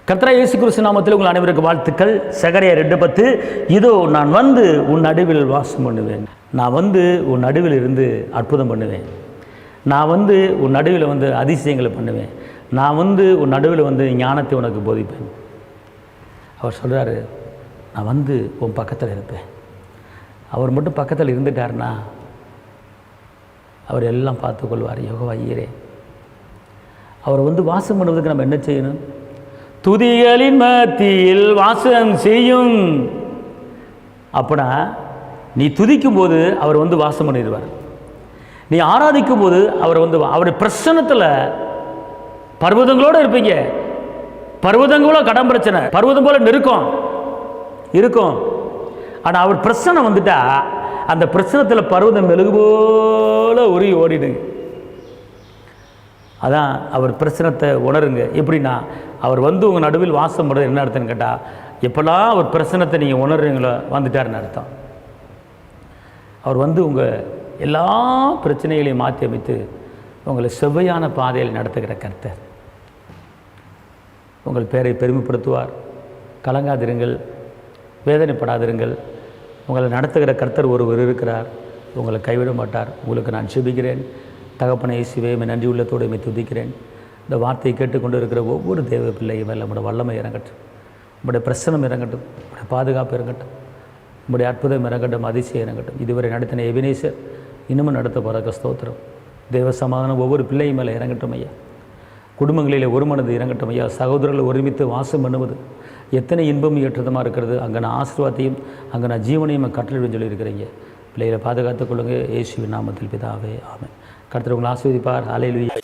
கர்த்தராகிய இயேசு கிறிஸ்து நாமத்தில் உங்கள் அனைவருக்கு வாழ்த்துக்கள். சகரியா 2:10, இதோ நான் வந்து உன் நடுவில் வாசம் பண்ணுவேன். நான் வந்து உன் நடுவில் இருந்து அற்புதம் பண்ணுவேன். நான் வந்து உன் நடுவில் வந்து அதிசயங்களை பண்ணுவேன். நான் வந்து உன் நடுவில் வந்து ஞானத்தை உனக்கு போதிப்பேன். அவர் சொல்கிறாரு, நான் வந்து உன் பக்கத்தில் இருப்பேன். அவர் மட்டும் பக்கத்தில் இருந்துட்டார்னா அவர் எல்லாம் பார்த்துக்கொள்வார். யெகோவா ஈரே. அவர் வந்து வாசம் பண்ணுவதுக்கு நம்ம என்ன செய்யணும்? துதிகளின் மத்தியில் வாசம் செய்யும். அப்படின்னா நீ துதிக்கும் போது அவர் வந்து வாசம் பண்ணிடுவார். நீ ஆராதிக்கும் போது அவர் வந்து அவருடைய பிரசன்னத்தில் பர்வதங்களோடு இருப்பீங்க. பர்வதங்களோட கடன் பிரச்சனை, பர்வதம் போல நெருக்கம் இருக்கும். ஆனால் அவர் பிரசனம் வந்துட்டா அந்த பிரச்சனத்தில் பர்வதம் மெழுகு போல உருகி ஓடிடுங்க. அதான் அவர் பிரச்சனத்தை உணருங்க. எப்படின்னா அவர் வந்து உங்கள் நடுவில் வாசம் பண்ணுறது என்ன அர்த்தம்னு கேட்டால், எப்போல்லாம் அவர் பிரச்சனத்தை நீங்கள் உணர்றீங்களோ வந்துட்டாருன்னு அர்த்தம். அவர் வந்து உங்கள் எல்லா பிரச்சனைகளையும் மாற்றி அமைத்து உங்களை செவ்வையான பாதையில் நடத்துகிற கர்த்தர். உங்கள் பேரை பெருமைப்படுத்துவார். கலங்காதிருங்கள், வேதனைப்படாதிருங்கள். உங்களை நடத்துகிற கர்த்தர் ஒருவர் இருக்கிறார். உங்களை கைவிட மாட்டார். உங்களுக்கு நான் செபிக்கிறேன். தகப்பனை இயேசுவே, நன்றி உள்ளத்தோடு துதிக்கிறேன். இந்த வார்த்தையை கேட்டுக்கொண்டு இருக்கிற ஒவ்வொரு தேவ பிள்ளையும் மேலே நம்முடைய வல்லமை இறங்கட்டும், நம்முடைய பிரசனம் இறங்கட்டும், நம்முடைய பாதுகாப்பு இறங்கட்டும், நம்முடைய அற்புதம் இறங்கட்டும், அதிசயம் இறங்கட்டும். இதுவரை நடத்தின எபினேசர் இன்னமும் நடத்த போகிற ஸ்தோத்திரம். தேவ சமாதானம் ஒவ்வொரு பிள்ளையும் மேலே இறங்கட்டும் ஐயா. குடும்பங்களிலே ஒரு மனது இறங்கட்டும் ஐயா. சகோதரர்கள் ஒருமித்து வாசம் பண்ணுவது எத்தனை இன்பமும் ஏற்றதமாக இருக்கிறது. அங்கே நான் ஆசீர்வாதத்தையும் அங்கே நான் ஜீவனையும் கட்டளையிடும் சொல்லியிருக்கிறீங்க. பிள்ளைகளை பாதுகாத்துக் கொள்ளுங்கள். இயேசுவின் நாமத்தில் பிதாவே, ஆமென். கர்த்தர் உங்களை ஆசீர்வதிப்பார். ஹல்லேலூயா.